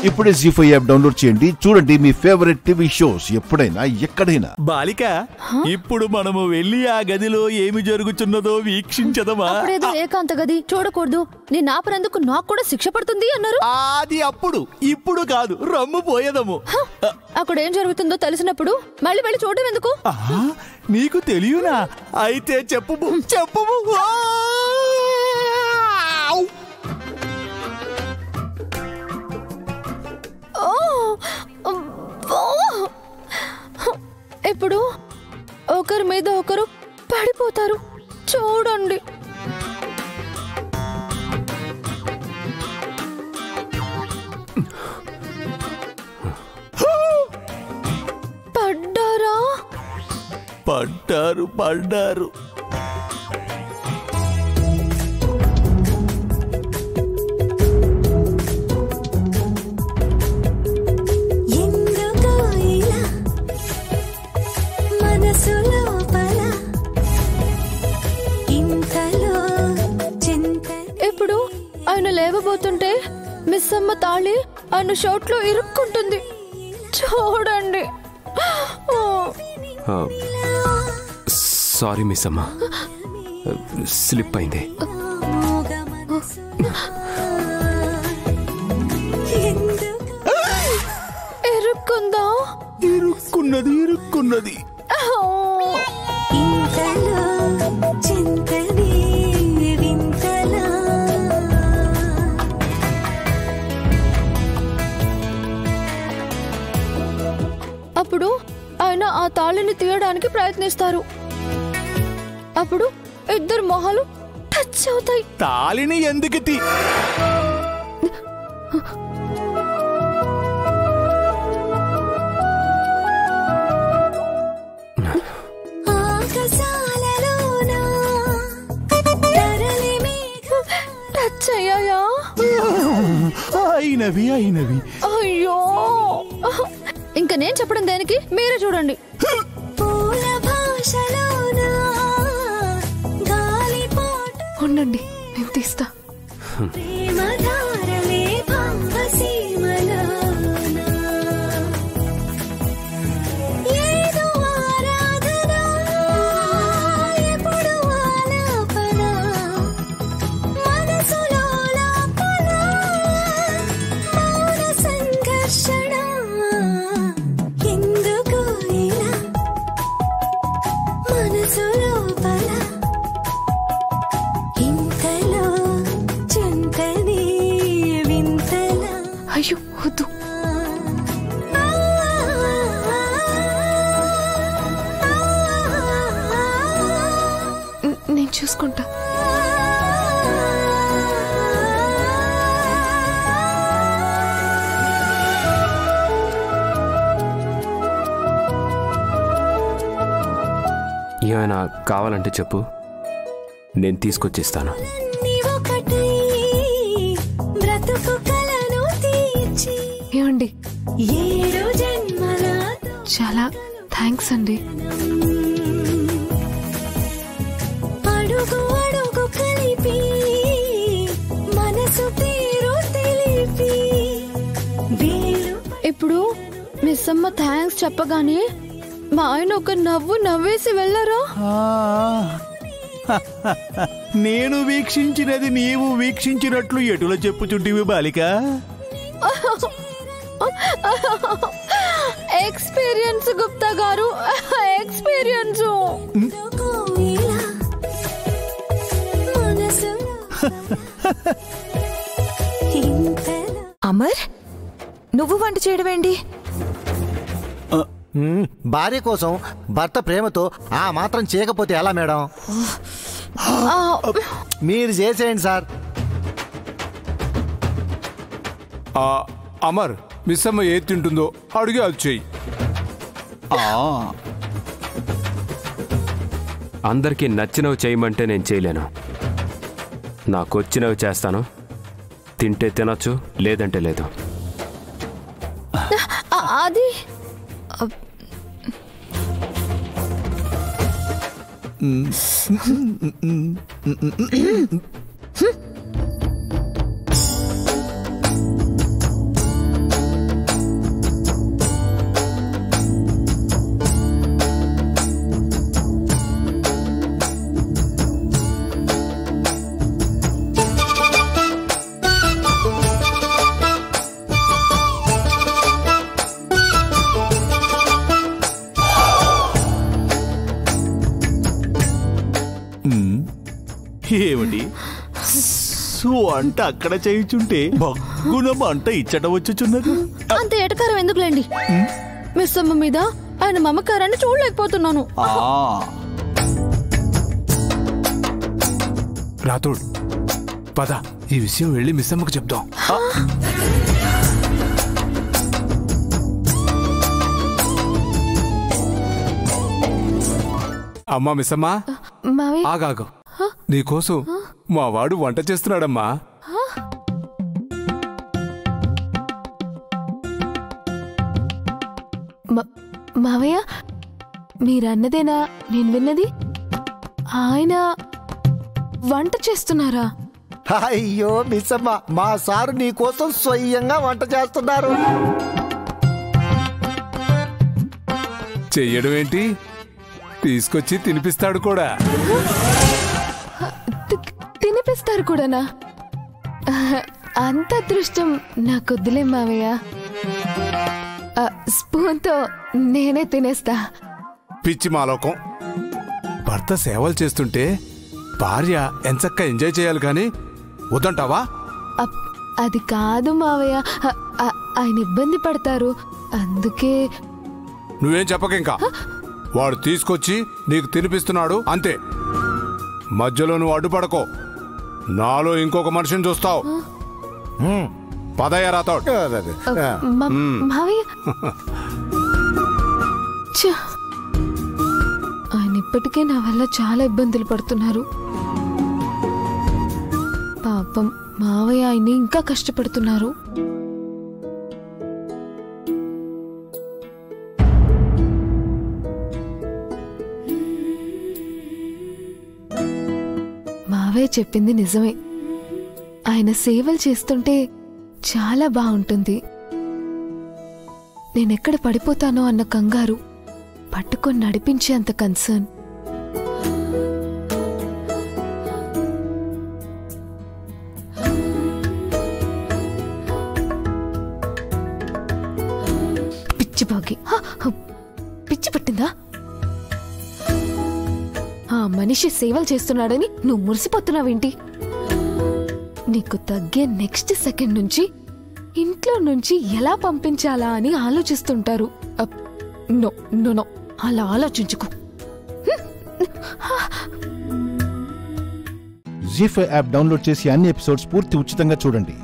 ఇప్పుడే జీ5 app download చేయండి. చూడండి మీ ఫేవరెట్ టీవీ షోస్ ఎప్పుడైనా ఎక్కడైనా. బాలిక, ఇప్పుడు మనము వెళ్ళి ఆ గదిలో ఏమి జరుగుతున్నదో వీక్షించదమా? ఏకాంత గది చూడకూడదు. నేను ఆపనందుకు నాకు కూడా శిక్ష పడుతుంది అన్నారు. అది అప్పుడు, ఇప్పుడు కాదు. రమ్ము పోయేదము. అక్కడ ఏం జరుగుతుందో తెలిసినప్పుడు మళ్ళీ వెళ్ళి చూడడం ఎందుకు? నీకు తెలియనా? అయితే చెప్పు చెప్పు. ఇప్పుడు ఒకరి మీద ఒకరు పడిపోతారు. చూడండి. పడ్డారా? పడ్డారు. ఇప్పుడు ఆయన లేవబోతుంటే మిస్ అమ్మ తాళి ఆయన షర్ట్ లో ఇరుక్కుంటుంది. చూడండి. సారీ మిస్ అమ్మ, స్లిప్ అయింది. ఇరుక్కుందా? ఇరుక్కున్నది. అప్పుడు ఆయన ఆ తాళిని తీయడానికి ప్రయత్నిస్తారు. అప్పుడు ఇద్దరు మొహాలు టచ్ అవుతాయి. తాళిని ఎందుకు టచ్ అయ్యాయా? అయినవి. అయ్యో, ఇంకా నేను చెప్పడం దేనికి? మీరే చూడండి. ఉండండి, నేను తీస్తా. అయ్యో వద్దు. నేను చూసుకుంటా. ఏమైనా కావాలంటే చెప్పు, నేను తీసుకొచ్చిస్తాను. ఏమండి, చాలా థ్యాంక్స్ అండి. ఇప్పుడు మిస్ అమ్మ థ్యాంక్స్ చెప్పగానే మా ఆయన ఒక నవ్వు నవ్వేసి వెళ్ళారా? నేను వీక్షించినది నీవు వీక్షించినట్లు ఎటులో చెప్పుచుంటివి బాలిక? ఎక్స్పీరియన్స్ గుప్తా గారు, ఎక్స్పీరియన్స్. అమర్, నువ్వు వంట చేయడమేంటి? భార్య కోసం భర్త ప్రేమతో ఆ మాత్రం చేయకపోతే ఎలా మేడం? మీరు చేసేయండి సార్. అమర్, మిస్ అమ్మ ఏది తింటుందో అడిగి అది చెయ్యి. అందరికీ నచ్చినవి చేయమంటే నేను చేయలేను. నాకు వచ్చినవి చేస్తాను. తింటే తినచ్చు, లేదంటే లేదు. అది ఏమిటి వంట అక్కడ చేయుచుంటే బగ్గున మంట ఇచ్చట వచ్చుచున్నది. అంత ఎటకారం ఎందుకులేండి. మిస్ అమ్మ మీద ఆయన మమకారాన్ని చూడలేకపోతున్నాను. రాతోడు పద, ఈ విషయం వెళ్ళి మిస్ అమ్మకు చెప్దాం. అమ్మా మిస్ అమ్మా, ఆగాగు. నీకోసం మా వాడు వంట చేస్తున్నాడమ్మా. మావయ్య, మీరన్నదేనా నేను విన్నది? ఆయన వంట చేస్తున్నారా? అయ్యో మిస్సమ్మ, మా సారు నీ కోసం స్వయంగా వంట చేస్తున్నారు. చెయ్యడం ఏంటి, తీసుకొచ్చి తినిపిస్తాడు కూడా. తినిపిస్తారు కూడానా? అంత అదృష్టం నాకొద్దులే మావయ్య. స్పూన్తో నేనే తినేస్తా. పిచ్చి మాలోకం. భర్త సేవలు చేస్తుంటే భార్య ఎంచక్క ఎంజాయ్ చేయాలి కానీ వద్దంటావా? అది కాదు మావయ్య, ఆయన ఇబ్బంది పడతారు, అందుకే. నువ్వేం చెప్పక ఇంకా. వాడు తీసుకొచ్చి నీకు తినిపిస్తున్నాడు అంతే. మధ్యలో నువ్వు అడ్డుపడకో, నాలో ఇంకొక మనిషిని చూస్తావు. పదయ్య రాతోడ్. మావయ్య, ఆయన ఇప్పటికే నా వల్ల చాలా ఇబ్బందులు పడుతున్నారు. పాపం మావయ్య ఆయన్ని ఇంకా కష్టపడుతున్నారు. మావయ్య చెప్పింది నిజమే. ఆయన సేవలు చేస్తుంటే చాలా బాగుంటుంది. నేనెక్కడ పడిపోతానో అన్న కంగారు, పట్టుకొని నడిపించే అంత కన్సర్న్. పిచ్చి బాగి, పిచ్చి పట్టిందా? ఆ మనిషి సేవలు చేస్తున్నాడని నువ్వు మురిసిపోతున్నావేంటి? నీకు తగ్గే నెక్స్ట్ సెకండ్ నుంచి ఇంట్లో నుంచి ఎలా పంపించాలా అని ఆలోచిస్తుంటారు. నో నో నో, అలా ఆలోచించుకో. జీ5 యాప్ డౌన్లోడ్ చేసి అన్ని ఎపిసోడ్స్ పూర్తి ఉచితంగా చూడండి.